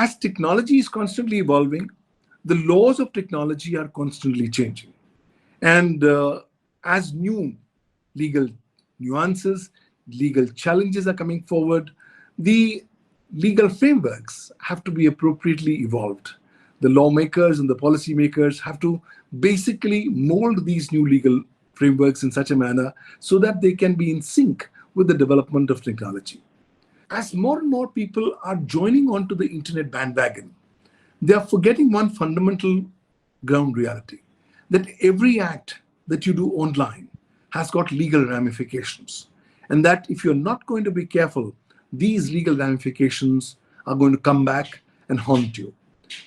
as technology is constantly evolving, the laws of technology are constantly changing. And as new legal nuances, legal challenges are coming forward, the legal frameworks have to be appropriately evolved. The lawmakers and the policymakers have to basically mold these new legal frameworks in such a manner so that they can be in sync with the development of technology. As more and more people are joining onto the internet bandwagon, they are forgetting one fundamental ground reality, that every act that you do online has got legal ramifications. And that if you're not going to be careful, these legal ramifications are going to come back and haunt you.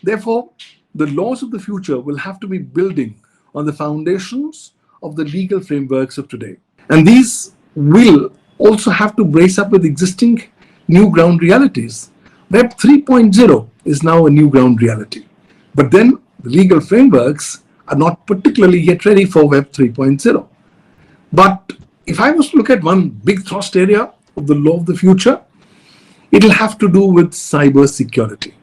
Therefore, the laws of the future will have to be building on the foundations of the legal frameworks of today. And these will also have to brace up with existing new ground realities. Web 3.0 is now a new ground reality. But then the legal frameworks are not particularly yet ready for Web 3.0. But if I was to look at one big thrust area of the law of the future, it'll have to do with cyber security.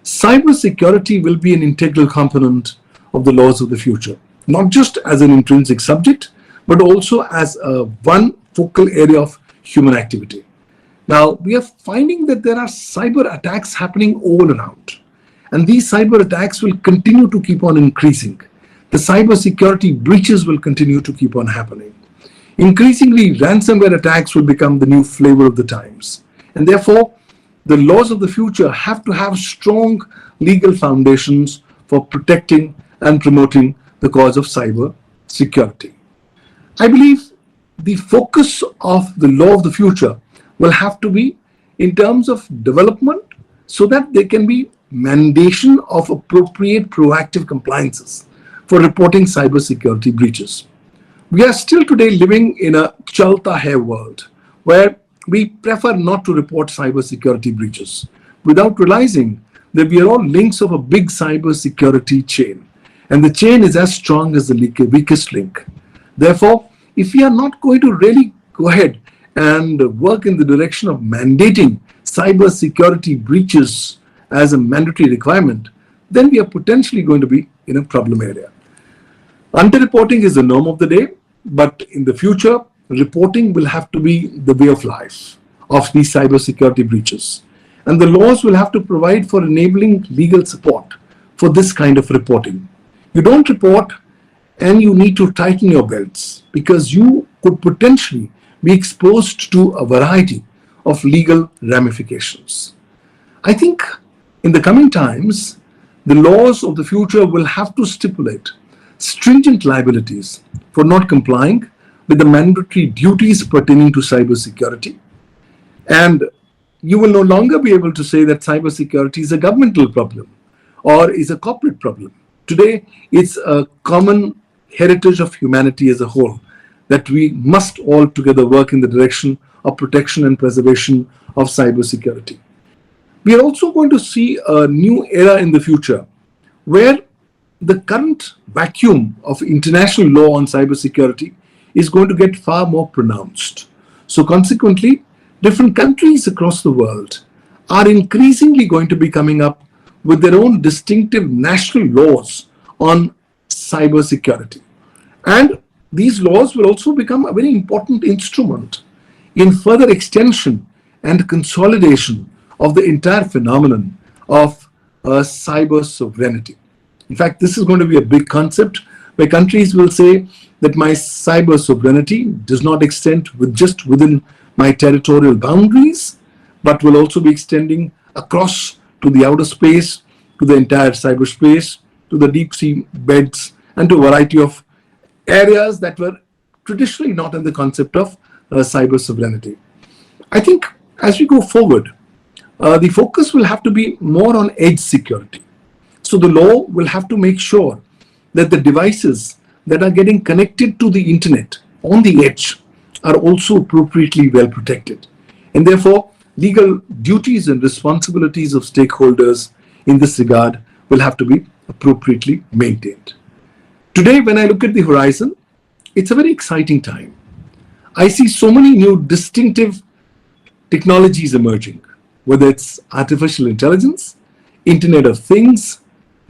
Cyber security will be an integral component of the laws of the future, not just as an intrinsic subject, but also as one focal area of human activity. Now, we are finding that there are cyber attacks happening all around, and these cyber attacks will continue to keep on increasing. The cyber security breaches will continue to keep on happening. Increasingly, ransomware attacks will become the new flavor of the times. And therefore, the laws of the future have to have strong legal foundations for protecting and promoting the cause of cyber security. I believe the focus of the law of the future will have to be in terms of development so that there can be mandation of appropriate proactive compliances for reporting cybersecurity breaches. We are still today living in a chalta hai world where we prefer not to report cybersecurity breaches without realizing that we are all links of a big cybersecurity chain, and the chain is as strong as the weakest link. Therefore, if we are not going to really go ahead and work in the direction of mandating cybersecurity breaches as a mandatory requirement, then we are potentially going to be in a problem area. Underreporting is the norm of the day, but in the future, reporting will have to be the way of life of these cybersecurity breaches. And the laws will have to provide for enabling legal support for this kind of reporting. You don't report and you need to tighten your belts because you could potentially be exposed to a variety of legal ramifications. I think in the coming times, the laws of the future will have to stipulate stringent liabilities for not complying with the mandatory duties pertaining to cybersecurity. And you will no longer be able to say that cybersecurity is a governmental problem or is a corporate problem. Today, it's a common heritage of humanity as a whole that we must all together work in the direction of protection and preservation of cybersecurity. We are also going to see a new era in the future where the current vacuum of international law on cybersecurity is going to get far more pronounced. So consequently, different countries across the world are increasingly going to be coming up with their own distinctive national laws on cybersecurity. And these laws will also become a very important instrument in further extension and consolidation of the entire phenomenon of cyber sovereignty. In fact, this is going to be a big concept where countries will say that my cyber sovereignty does not extend just within my territorial boundaries, but will also be extending across to the outer space, to the entire cyberspace, to the deep sea beds, and to a variety of areas that were traditionally not in the concept of cyber sovereignty. I think as we go forward, the focus will have to be more on edge security. So the law will have to make sure that the devices that are getting connected to the internet on the edge are also appropriately well protected. And therefore, legal duties and responsibilities of stakeholders in this regard will have to be appropriately maintained. Today, when I look at the horizon, it's a very exciting time. I see so many new distinctive technologies emerging, whether it's artificial intelligence, Internet of Things,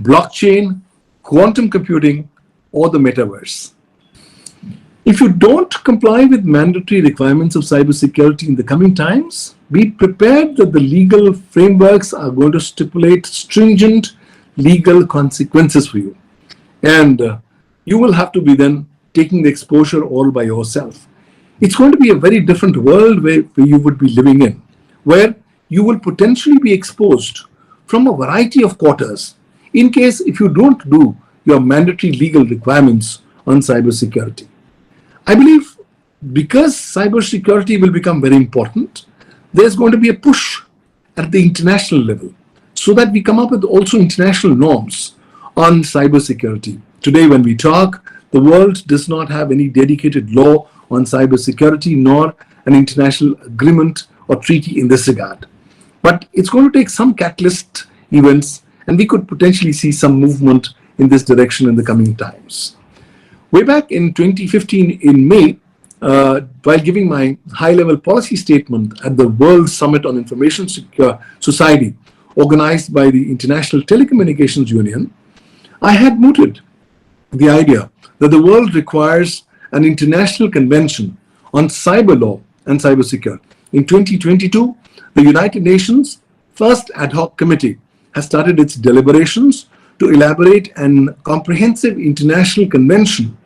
blockchain, quantum computing, or the metaverse. If you don't comply with mandatory requirements of cybersecurity in the coming times, be prepared that the legal frameworks are going to stipulate stringent legal consequences for you. And you will have to be then taking the exposure all by yourself. It's going to be a very different world where you would be living in, where you will potentially be exposed from a variety of quarters in case if you don't do your mandatory legal requirements on cybersecurity. I believe because cybersecurity will become very important, there's going to be a push at the international level so that we come up with also international norms on cybersecurity. Today, when we talk, the world does not have any dedicated law on cybersecurity nor an international agreement or treaty in this regard. But it's going to take some catalyst events, and we could potentially see some movement in this direction in the coming times. Way back in 2015 in May, while giving my high-level policy statement at the World Summit on Information Society, organized by the International Telecommunications Union, I had mooted the idea that the world requires an international convention on cyber law and cybersecurity. In 2022, the United Nations first ad hoc committee has started its deliberations to elaborate an comprehensive international convention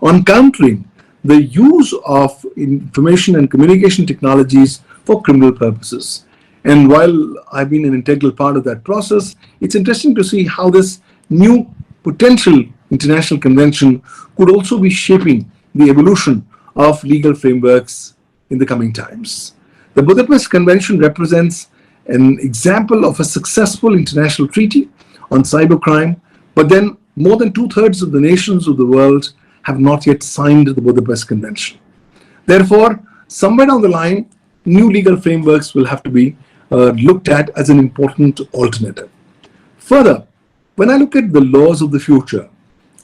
on countering the use of information and communication technologies for criminal purposes. And while I've been an integral part of that process, it's interesting to see how this new potential international convention could also be shaping the evolution of legal frameworks in the coming times. The Budapest Convention represents an example of a successful international treaty on cybercrime, but then more than 2/3 of the nations of the world have not yet signed the Budapest Convention. Therefore, somewhere down the line, new legal frameworks will have to be looked at as an important alternative. Further, when I look at the laws of the future,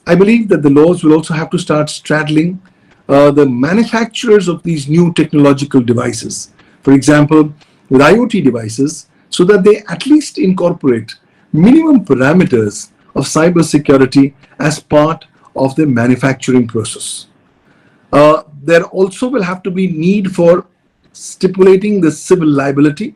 I believe that the laws will also have to start straddling the manufacturers of these new technological devices. For example, with IoT devices, so that they at least incorporate minimum parameters of cybersecurity as part of the manufacturing process. There also will have to be need for stipulating the civil liability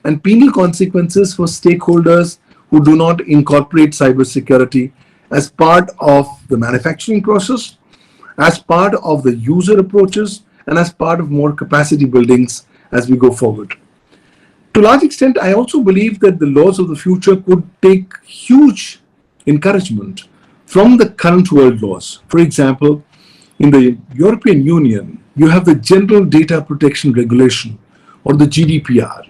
and penal consequences for stakeholders who do not incorporate cybersecurity as part of the manufacturing process, as part of the user approaches, and as part of more capacity buildings as we go forward. To a large extent, I also believe that the laws of the future could take huge encouragement from the current world laws. For example, in the European Union, you have the General Data Protection Regulation, or the GDPR.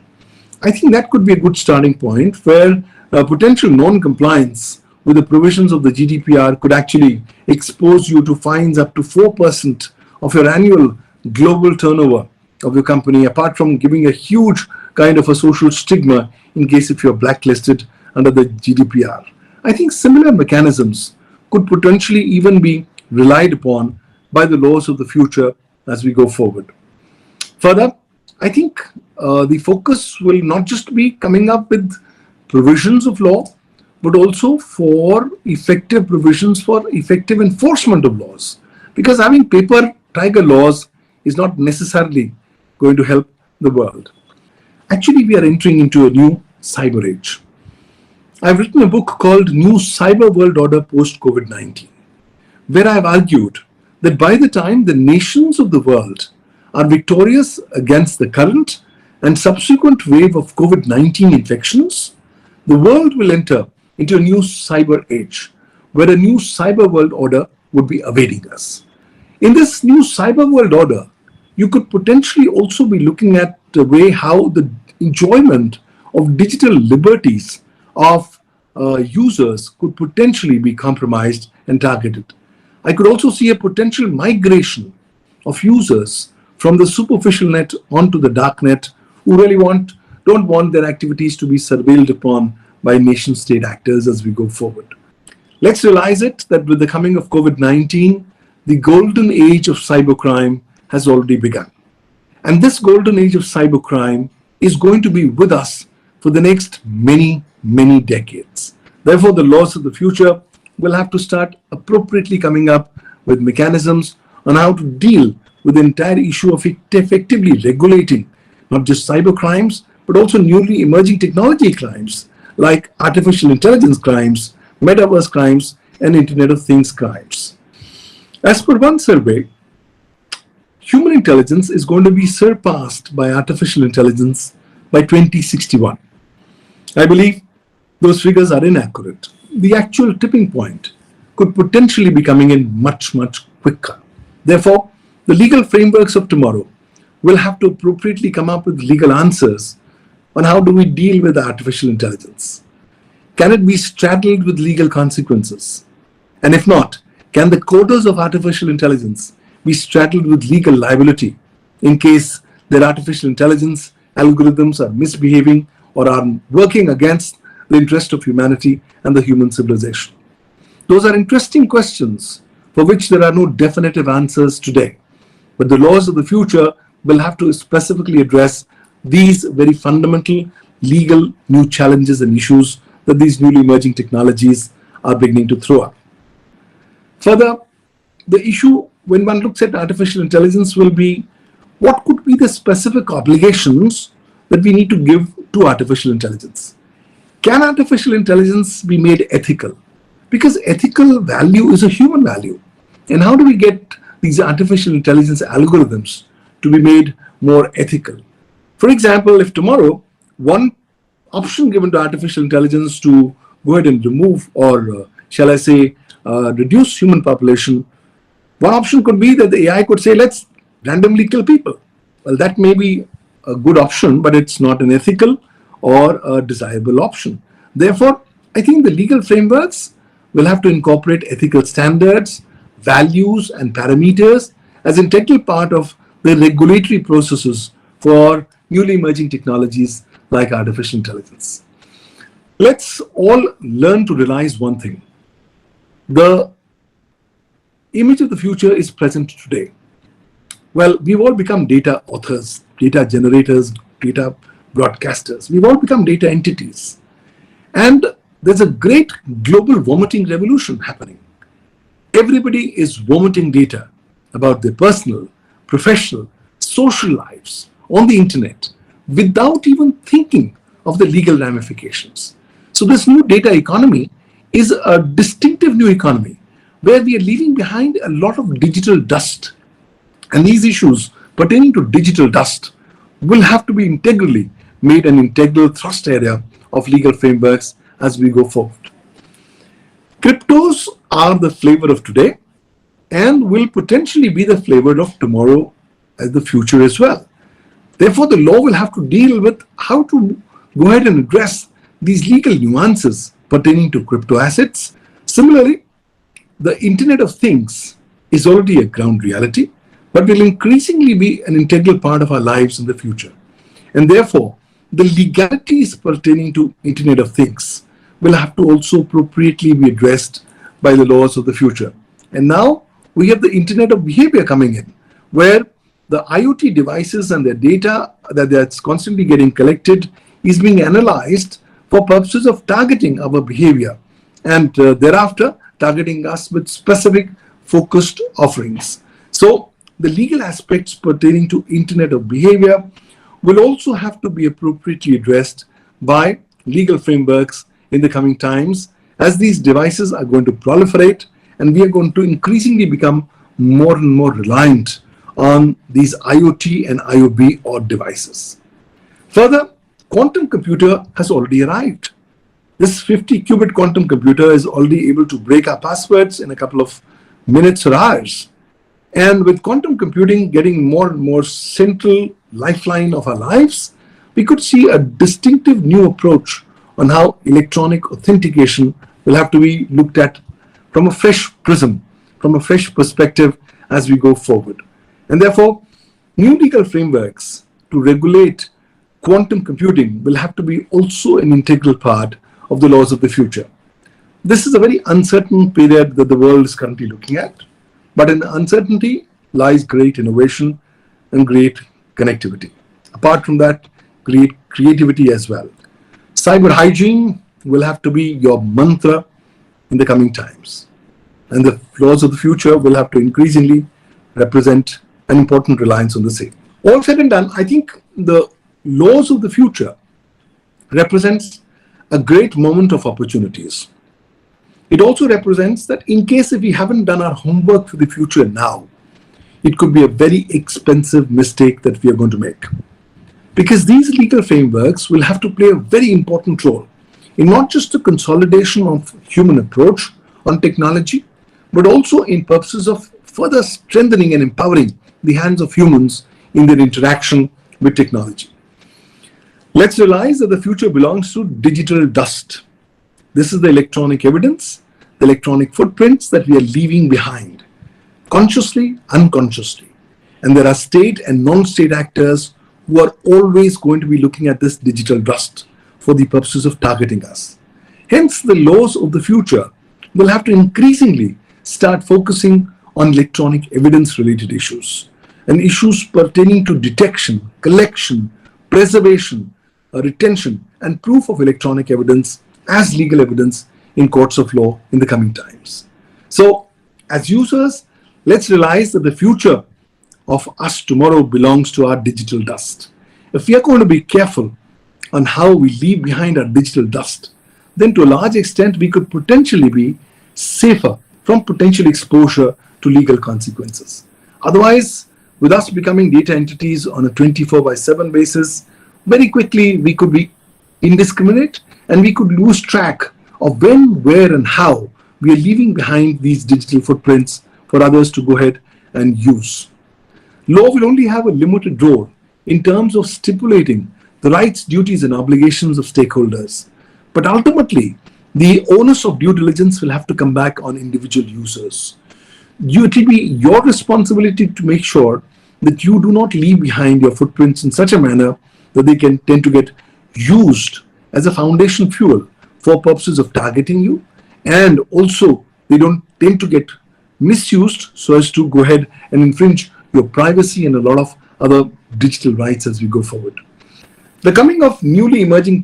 I think that could be a good starting point where potential non-compliance with the provisions of the GDPR could actually expose you to fines up to 4% of your annual global turnover of your company, apart from giving a huge kind of a social stigma in case if you're blacklisted under the GDPR. I think similar mechanisms could potentially even be relied upon by the laws of the future as we go forward. Further, I think the focus will not just be coming up with provisions of law, but also for effective provisions for effective enforcement of laws. Because having paper tiger laws is not necessarily going to help the world. Actually, we are entering into a new cyber age. I've written a book called New Cyber World Order Post-COVID-19, where I've argued that by the time the nations of the world are victorious against the current and subsequent wave of COVID-19 infections, the world will enter into a new cyber age, where a new cyber world order would be awaiting us. In this new cyber world order, you could potentially also be looking at the way how the enjoyment of digital liberties of users could potentially be compromised and targeted. I could also see a potential migration of users from the superficial net onto the dark net who really don't want their activities to be surveilled upon by nation-state actors as we go forward. Let's realize it that with the coming of COVID-19, the golden age of cybercrime has already begun. And this golden age of cybercrime is going to be with us for the next many, many decades. Therefore, the laws of the future will have to start appropriately coming up with mechanisms on how to deal with the entire issue of effectively regulating not just cyber crimes, but also newly emerging technology crimes like artificial intelligence crimes, metaverse crimes, and Internet of Things crimes. As per one survey, human intelligence is going to be surpassed by artificial intelligence by 2061. I believe those figures are inaccurate. The actual tipping point could potentially be coming in much, much quicker. Therefore, the legal frameworks of tomorrow will have to appropriately come up with legal answers on how do we deal with artificial intelligence. Can it be straddled with legal consequences? And if not, can the coders of artificial intelligence be straddled with legal liability in case their artificial intelligence algorithms are misbehaving or are working against the interest of humanity and the human civilization? Those are interesting questions for which there are no definitive answers today. But the laws of the future will have to specifically address these very fundamental legal new challenges and issues that these newly emerging technologies are beginning to throw up. Further, the issue when one looks at artificial intelligence will be what could be the specific obligations that we need to give to artificial intelligence. Can artificial intelligence be made ethical? Because ethical value is a human value. And how do we get these artificial intelligence algorithms to be made more ethical? For example, if tomorrow one option given to artificial intelligence to go ahead and remove or shall I say reduce human population, one option could be that the AI could say, let's randomly kill people. Well, that may be a good option, but it's not an ethical or a desirable option. Therefore, I think the legal frameworks will have to incorporate ethical standards, values, and parameters as an integral part of the regulatory processes for newly emerging technologies like artificial intelligence. Let's all learn to realize one thing. The image of the future is present today. Well, we've all become data authors, data generators, data broadcasters. We've all become data entities. And there's a great global vomiting revolution happening. Everybody is vomiting data about their personal, professional, social lives on the internet without even thinking of the legal ramifications. So this new data economy is a distinctive new economy where we are leaving behind a lot of digital dust. And these issues pertaining to digital dust will have to be integrally made an integral thrust area of legal frameworks as we go forward. Cryptos are the flavor of today and will potentially be the flavor of tomorrow as the future as well. Therefore, the law will have to deal with how to go ahead and address these legal nuances pertaining to crypto assets. Similarly, the Internet of Things is already a ground reality, but will increasingly be an integral part of our lives in the future. And therefore, the legalities pertaining to Internet of Things will have to also appropriately be addressed by the laws of the future. And now we have the Internet of Behavior coming in, where the IoT devices and their data that's constantly getting collected is being analyzed for purposes of targeting our behavior and thereafter targeting us with specific focused offerings. So the legal aspects pertaining to Internet of Behavior will also have to be appropriately addressed by legal frameworks in the coming times, as these devices are going to proliferate and we are going to increasingly become more and more reliant on these IoT and IoB or devices. Further, quantum computer has already arrived. This 50-qubit quantum computer is already able to break our passwords in a couple of minutes or hours. And with quantum computing getting more and more central lifeline of our lives, we could see a distinctive new approach on how electronic authentication will have to be looked at from a fresh prism, from a fresh perspective as we go forward. And therefore, new legal frameworks to regulate quantum computing will have to be also an integral part of the laws of the future. This is a very uncertain period that the world is currently looking at, but in uncertainty lies great innovation and great connectivity. Apart from that, great creativity as well. Cyber hygiene will have to be your mantra in the coming times. And the laws of the future will have to increasingly represent an important reliance on the same. All said and done, I think the laws of the future represents a great moment of opportunities. It also represents that in case if we haven't done our homework for the future now, it could be a very expensive mistake that we are going to make. Because these legal frameworks will have to play a very important role in not just the consolidation of human approach on technology, but also in purposes of further strengthening and empowering the hands of humans in their interaction with technology. Let's realize that the future belongs to digital dust. This is the electronic evidence, the electronic footprints that we are leaving behind, consciously, unconsciously. And there are state and non-state actors who are always going to be looking at this digital dust for the purposes of targeting us. Hence, the laws of the future will have to increasingly start focusing on electronic evidence-related issues and issues pertaining to detection, collection, preservation, retention, and proof of electronic evidence as legal evidence in courts of law in the coming times. So, as users, let's realize that the future of us tomorrow belongs to our digital dust. If we are going to be careful on how we leave behind our digital dust, then to a large extent we could potentially be safer from potential exposure to legal consequences. Otherwise, with us becoming data entities on a 24/7 basis, very quickly we could be indiscriminate and we could lose track of when, where, and how we are leaving behind these digital footprints for others to go ahead and use. Law will only have a limited role in terms of stipulating the rights, duties, and obligations of stakeholders. But ultimately, the onus of due diligence will have to come back on individual users. It will be your responsibility to make sure that you do not leave behind your footprints in such a manner that they can tend to get used as a foundation fuel for purposes of targeting you, and also they don't tend to get misused so as to go ahead and infringe your privacy and a lot of other digital rights as we go forward. The coming of newly emerging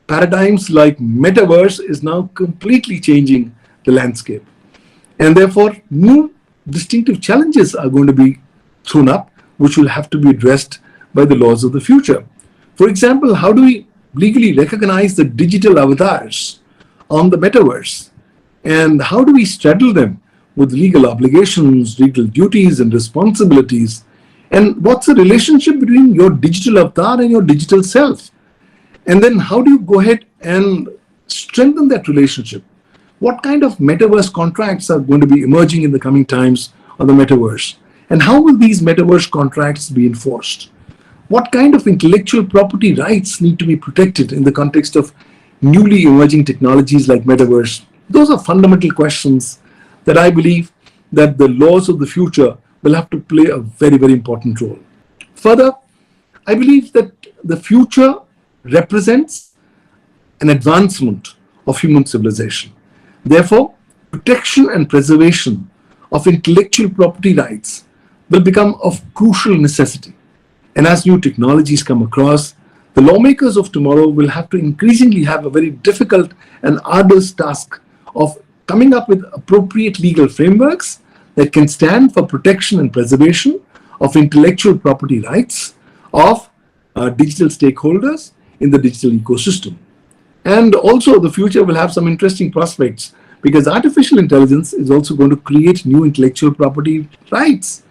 paradigms like metaverse is now completely changing the landscape, and therefore new distinctive challenges are going to be thrown up, which will have to be addressed by the laws of the future. For example, how do we legally recognize the digital avatars on the metaverse, and how do we straddle them with legal obligations, legal duties, and responsibilities? And what's the relationship between your digital avatar and your digital self? And then how do you go ahead and strengthen that relationship? What kind of metaverse contracts are going to be emerging in the coming times on the metaverse? And how will these metaverse contracts be enforced? What kind of intellectual property rights need to be protected in the context of newly emerging technologies like metaverse? Those are fundamental questions that I believe that the laws of the future will have to play a very, very important role. Further, I believe that the future represents an advancement of human civilization. Therefore, protection and preservation of intellectual property rights will become of crucial necessity. And as new technologies come across, the lawmakers of tomorrow will have to increasingly have a very difficult and arduous task of coming up with appropriate legal frameworks that can stand for protection and preservation of intellectual property rights of digital stakeholders in the digital ecosystem. And also the future will have some interesting prospects, because artificial intelligence is also going to create new intellectual property rights.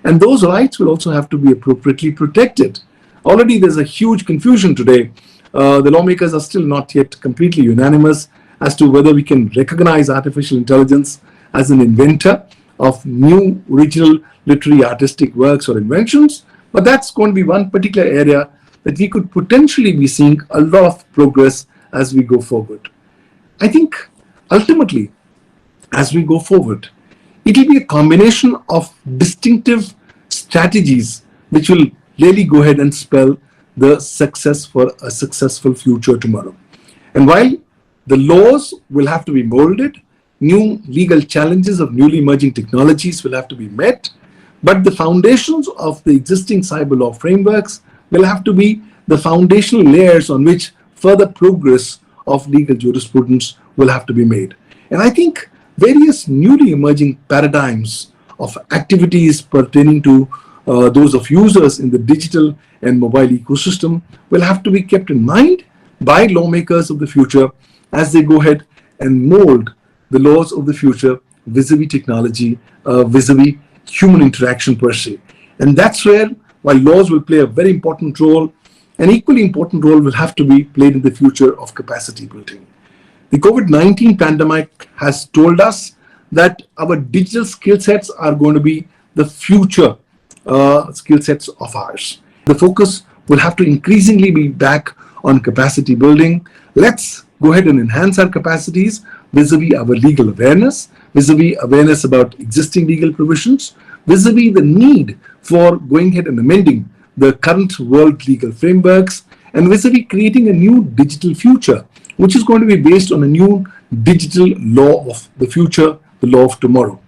And those rights will also have to be appropriately protected. Already there's a huge confusion today. The lawmakers are still not yet completely unanimous as to whether we can recognize artificial intelligence as an inventor of new original literary artistic works or inventions. But that's going to be one particular area that we could potentially be seeing a lot of progress as we go forward. I think ultimately, as we go forward, it will be a combination of distinctive strategies which will really go ahead and spell the success for a successful future tomorrow. And while the laws will have to be molded, new legal challenges of newly emerging technologies will have to be met, but the foundations of the existing cyber law frameworks will have to be the foundational layers on which further progress of legal jurisprudence will have to be made. And I think various newly emerging paradigms of activities pertaining to those of users in the digital and mobile ecosystem will have to be kept in mind by lawmakers of the future as they go ahead and mold the laws of the future vis-a-vis technology, vis-a-vis human interaction per se. And that's where, while laws will play a very important role, an equally important role will have to be played in the future of capacity building. The COVID-19 pandemic has told us that our digital skill sets are going to be the future skill sets of ours. The focus will have to increasingly be back on capacity building. Let's go ahead and enhance our capacities vis-a-vis our legal awareness, vis-a-vis awareness about existing legal provisions, vis-a-vis the need for going ahead and amending the current world legal frameworks, and vis-a-vis creating a new digital future, which is going to be based on a new digital law of the future, the law of tomorrow.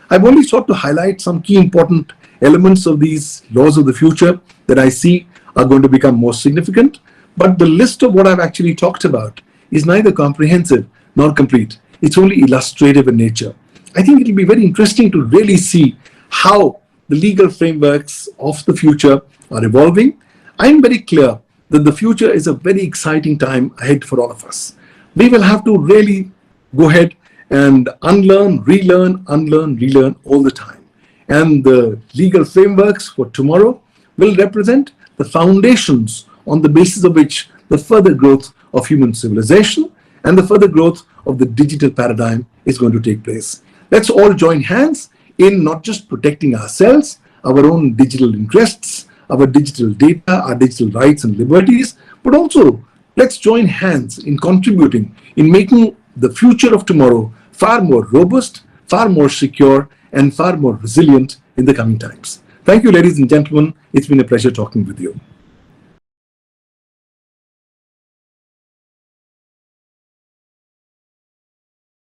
I've only sought to highlight some key important elements of these laws of the future that I see are going to become more significant, but the list of what I've actually talked about is neither comprehensive nor complete. It's only illustrative in nature. I think it'll be very interesting to really see how the legal frameworks of the future are evolving. I'm very clear that the future is a very exciting time ahead for all of us. We will have to really go ahead and unlearn, relearn all the time. And the legal frameworks for tomorrow will represent the foundations on the basis of which the further growth of human civilization and the further growth of the digital paradigm is going to take place. Let's all join hands in not just protecting ourselves, our own digital interests, our digital data, our digital rights and liberties, but also let's join hands in contributing in making the future of tomorrow far more robust, far more secure, and far more resilient in the coming times. Thank you, ladies and gentlemen. It's been a pleasure talking with you.